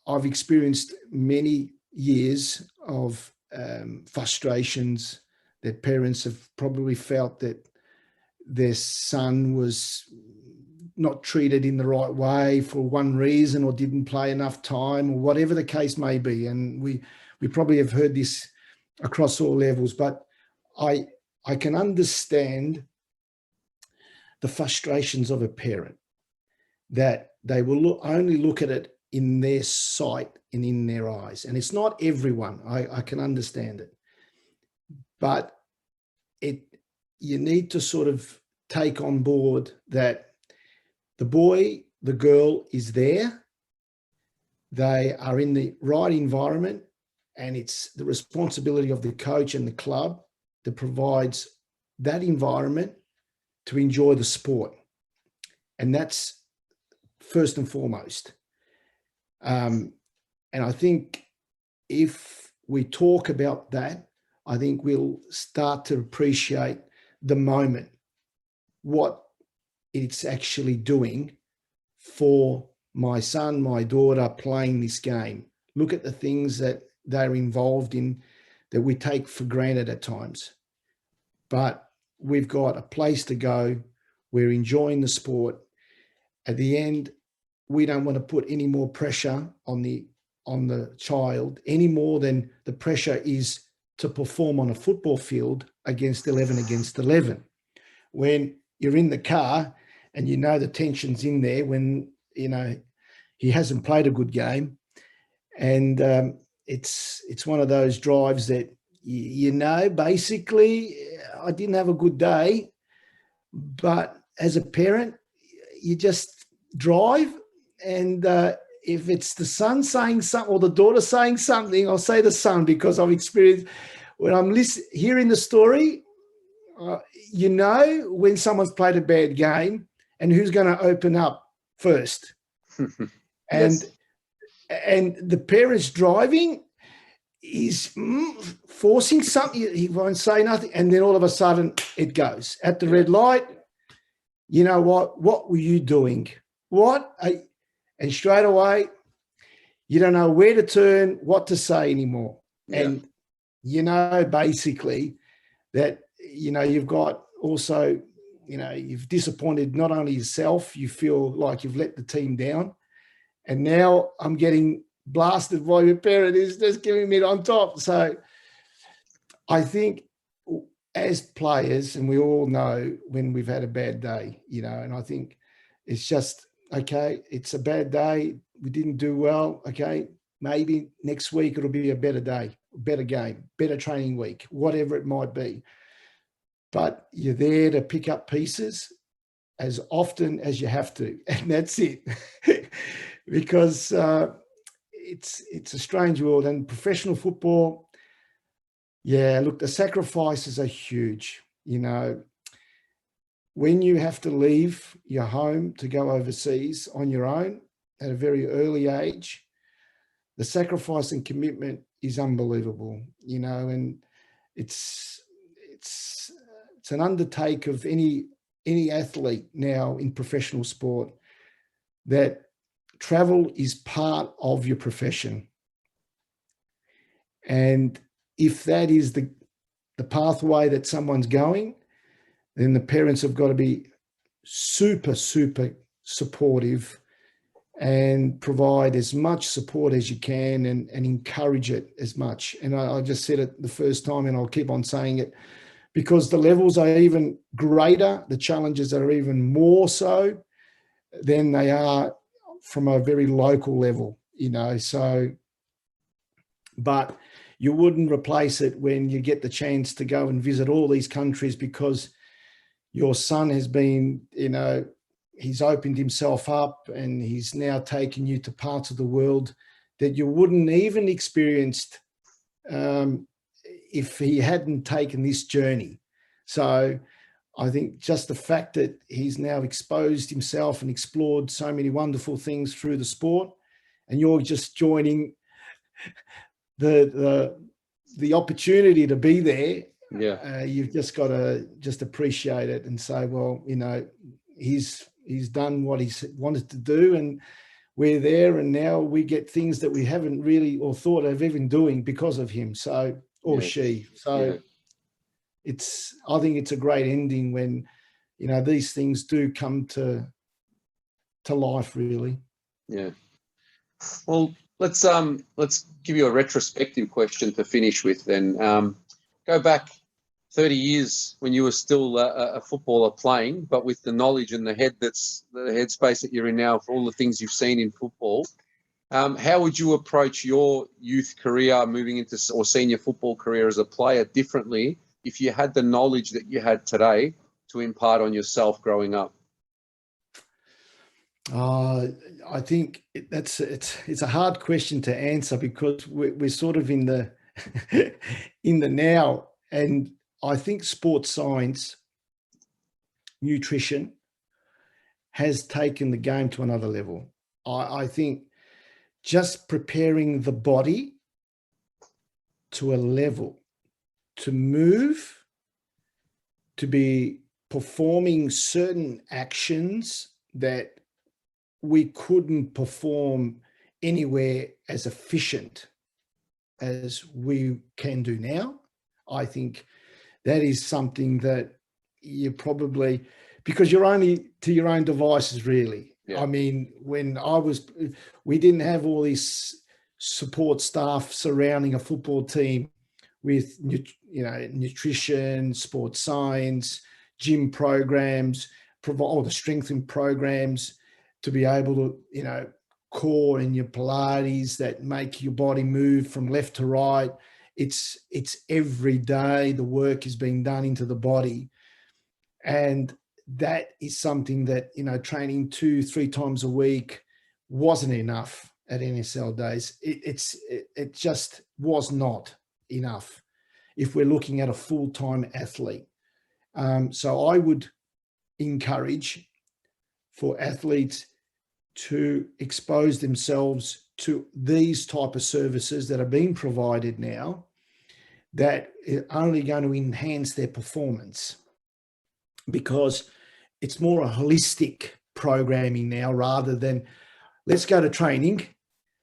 I've experienced many years of frustrations that parents have probably felt that their son was not treated in the right way for one reason, or didn't play enough time, or whatever the case may be. And we probably have heard this across all levels, but I can understand the frustrations of a parent that they will only look at it in their sight and in their eyes. And it's not everyone, I can understand it. But you need to sort of take on board that the boy, the girl is there. They are in the right environment, and it's the responsibility of the coach and the club that provides that environment to enjoy the sport. And that's first and foremost. And I think if we talk about that, I think we'll start to appreciate the moment, what it's actually doing for my son, my daughter playing this game. Look at the things that they're involved in that we take for granted at times. But we've got a place to go. We're enjoying the sport. At the end, we don't want to put any more pressure on the child any more than the pressure is to perform on a football field against 11 against 11. When you're in the car and the tension's in there when, he hasn't played a good game. And it's one of those drives that, basically I didn't have a good day, but as a parent, you just drive. And if it's the son saying something or the daughter saying something, I'll say the son, because I've experienced when I'm hearing the story, when someone's played a bad game and who's going to open up first. Yes. And the parents driving is forcing something. He won't say nothing. And then all of a sudden it goes at the red light. You know what were you doing? And straight away, you don't know where to turn, what to say anymore. Yeah. And, basically that, you've got also, you've disappointed not only yourself, you feel like you've let the team down. And now I'm getting blasted by your parent who's just giving me it on top. So I think as players, and we all know when we've had a bad day, and I think it's just, okay, it's a bad day. We didn't do well. Okay, maybe next week it'll be a better day, better game, better training week, whatever it might be. But you're there to pick up pieces as often as you have to, and that's it. Because it's a strange world. And professional football, yeah, look, the sacrifices are huge. You know, when you have to leave your home to go overseas on your own at a very early age, the sacrifice and commitment is unbelievable, you know, and it's an undertake of any athlete now in professional sport, that travel is part of your profession. And if that is the pathway that someone's going, then the parents have got to be super, super supportive and provide as much support as you can, and encourage it as much. And I just said it the first time, and I'll keep on saying it, because the levels are even greater, the challenges are even more so than they are from a very local level, you know. So, but you wouldn't replace it when you get the chance to go and visit all these countries, because your son has been, you know, he's opened himself up and he's now taken you to parts of the world that you wouldn't even experienced if he hadn't taken this journey. So I think just the fact that he's now exposed himself and explored so many wonderful things through the sport, and you're just joining the opportunity to be there. Yeah. You've just got to just appreciate it and say, well, you know, he's done what he's wanted to do, and we're there, and now we get things that we haven't really or thought of even doing because of him. So, or she. So I think it's a great ending when, you know, these things do come to life, really. Yeah. Well, let's give you a retrospective question to finish with then. Go back 30 years when you were still a footballer playing, but with the knowledge and the headspace that you're in now for all the things you've seen in football. How would you approach your youth career moving into, or senior football career as a player, differently if you had the knowledge that you had today to impart on yourself growing up? I think it's a hard question to answer, because we're sort of in the in the now. And I think sports science, nutrition, has taken the game to another level. I think just preparing the body to a level to move, to be performing certain actions that we couldn't perform anywhere as efficient as we can do now. I think that is something that you probably, because you're only to your own devices, really. Yeah. I mean, when we didn't have all this support staff surrounding a football team with, you know, nutrition, sports science, gym programs, all the strengthening programs to be able to, you know, core and your Pilates that make your body move from left to right. It's every day the work is being done into the body. And that is something that, you know, training 2-3 times a week wasn't enough at NSL days. It just was not enough if we're looking at a full-time athlete. So I would encourage for athletes to expose themselves to these type of services that are being provided now, that are only going to enhance their performance, because it's more a holistic programming now, rather than let's go to training,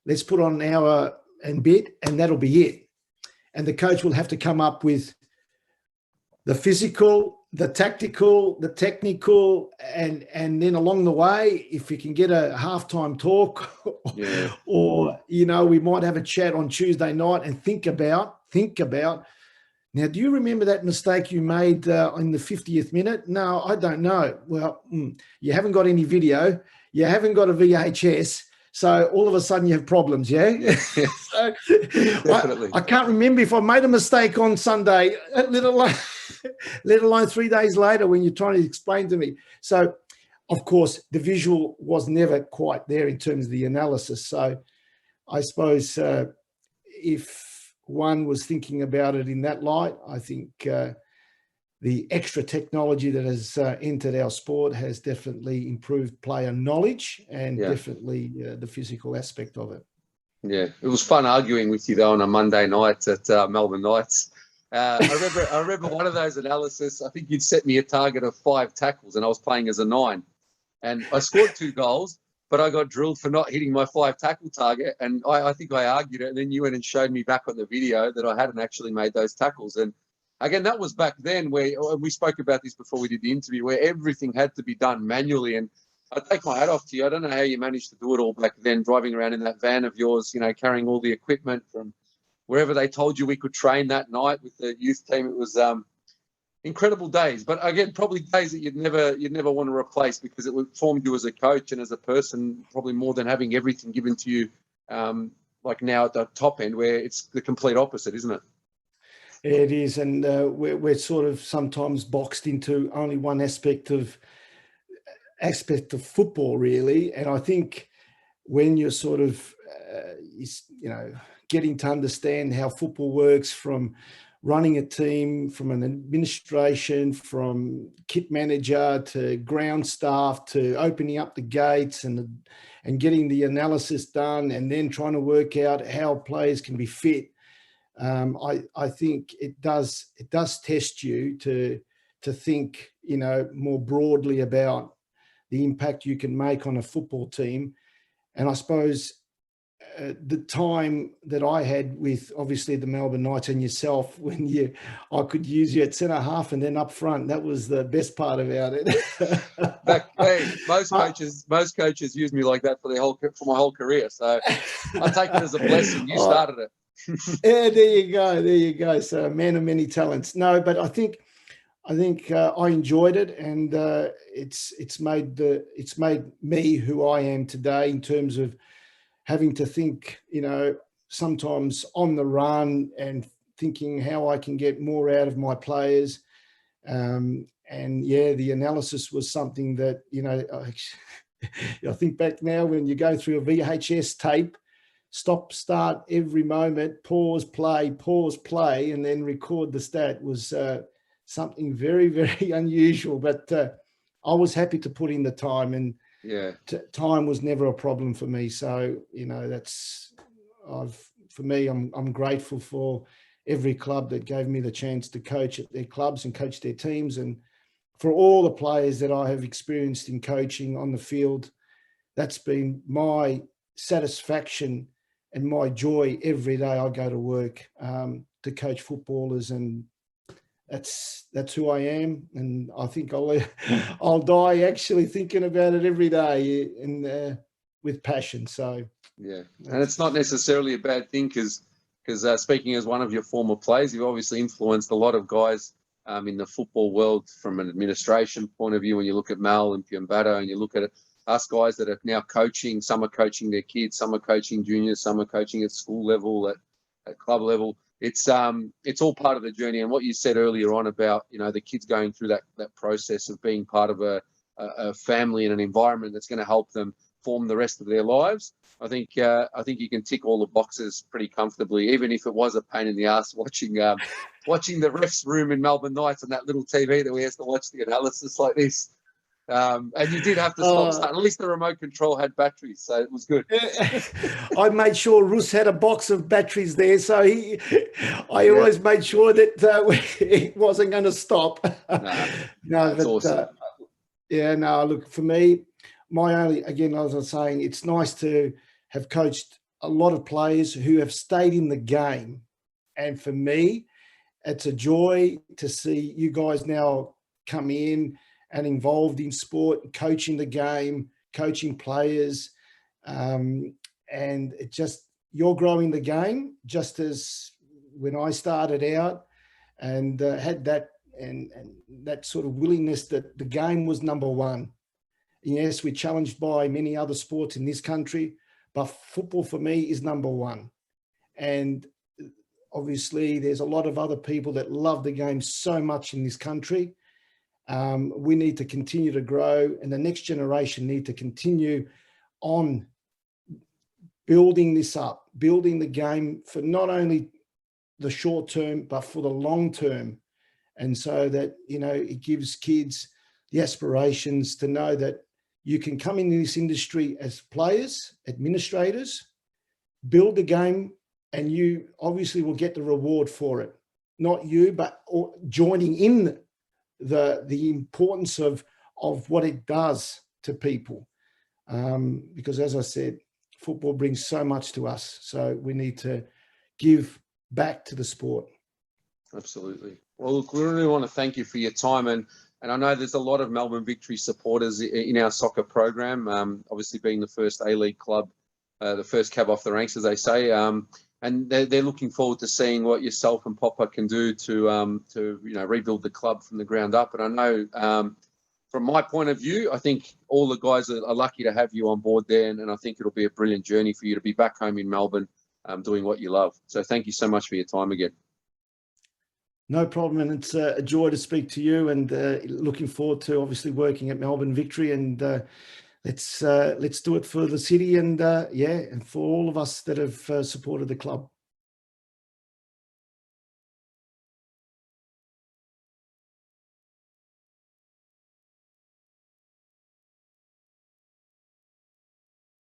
let's put on an hour and bit, and that'll be it. And the coach will have to come up with the physical, the tactical, the technical, and then along the way, if we can get a halftime talk, yeah, or, you know, we might have a chat on Tuesday night and think about, now, do you remember that mistake you made in the 50th minute? No, I don't know. Well, you haven't got any video. You haven't got a VHS. So all of a sudden you have problems, yeah? So definitely. I can't remember if I made a mistake on Sunday, let alone 3 days later when you're trying to explain to me. So, of course, the visual was never quite there in terms of the analysis. So I suppose if one was thinking about it in that light, I think the extra technology that has entered our sport has definitely improved player knowledge and definitely the physical aspect of it. Yeah, it was fun arguing with you though on a Monday night at Melbourne Knights. I remember one of those analysis. I think you'd set me a target of 5 tackles, and I was playing as a 9, and I scored 2 goals, but I got drilled for not hitting my 5 tackle target. And I think I argued it, and then you went and showed me back on the video that I hadn't actually made those tackles. And again, that was back then where we spoke about this before we did the interview, where everything had to be done manually. And I take my hat off to you. I don't know how you managed to do it all back then, driving around in that van of yours, carrying all the equipment from wherever they told you we could train that night with the youth team. It was incredible days, but again, probably days that you'd never want to replace, because it formed you as a coach and as a person, probably more than having everything given to you, like now at the top end, where it's the complete opposite, isn't it? It is, and we're sort of sometimes boxed into only one aspect of football, really. And I think when you're sort of, getting to understand how football works, from running a team, from an administration, from kit manager to ground staff, to opening up the gates and getting the analysis done, and then trying to work out how players can be fit. I think it does test you to think, more broadly about the impact you can make on a football team. And I suppose the time that I had with obviously the Melbourne Knights and yourself, when I could use you at centre half and then up front, that was the best part about it. Most coaches use me like that for my whole career. So I take it as a blessing. You started it. Yeah, there you go. So a man of many talents. No, but I think I enjoyed it, and it's made me who I am today, in terms of having to think, sometimes on the run, and thinking how I can get more out of my players. And the analysis was something that, I think back now, when you go through a VHS tape, stop, start every moment, pause, play, and then record the stat, was something very, very unusual. But I was happy to put in the time, and time was never a problem for me. So, I'm grateful for every club that gave me the chance to coach at their clubs and coach their teams, and for all the players that I have experienced in coaching on the field. That's been my satisfaction and my joy every day I go to work, to coach footballers, and that's who I am. And I think I'll die actually thinking about it every day, and with passion. So and it's not necessarily a bad thing, because speaking as one of your former players, you've obviously influenced a lot of guys in the football world from an administration point of view. When you look at Mal and Piambato, and you look at us guys that are now coaching, some are coaching their kids, some are coaching juniors, some are coaching at school level, at club level. It's all part of the journey. And what you said earlier on about, the kids going through that process of being part of a family and an environment that's going to help them form the rest of their lives. I think you can tick all the boxes pretty comfortably, even if it was a pain in the ass watching the refs room in Melbourne Knights on that little TV that we have to watch the analysis like this. And you did have to stop. At least the remote control had batteries, so it was good. I made sure Rus had a box of batteries there, so I always made sure that it wasn't going to stop. That's awesome. Look, for me, as I was saying, it's nice to have coached a lot of players who have stayed in the game, and for me, it's a joy to see you guys now come in and involved in sport, coaching the game, coaching players. And it just, you're growing the game, just as when I started out, and had that and that sort of willingness that the game was number one. Yes, we're challenged by many other sports in this country, but football for me is number one. And obviously there's a lot of other people that love the game so much in this country. We need to continue to grow, and the next generation need to continue on building this up, building the game for not only the short term, but for the long term. And so that, you know, it gives kids the aspirations to know that you can come into this industry as players, administrators, build the game, and you obviously will get the reward for it. Not you, but joining in the importance of what it does to people. Because as I said, football brings so much to us. So we need to give back to the sport. Absolutely. Well, look, we really want to thank you for your time. And I know there's a lot of Melbourne Victory supporters in our soccer program, obviously being the first A-League club, the first cab off the ranks, as they say. And they're looking forward to seeing what yourself and Popper can do to you know, rebuild the club from the ground up. And I know from my point of view, I think all the guys are lucky to have you on board there. And I think it'll be a brilliant journey for you to be back home in Melbourne doing what you love. So thank you so much for your time again. No problem, and it's a joy to speak to you, and looking forward to obviously working at Melbourne Victory, and let's do it for the city, and and for all of us that have supported the club.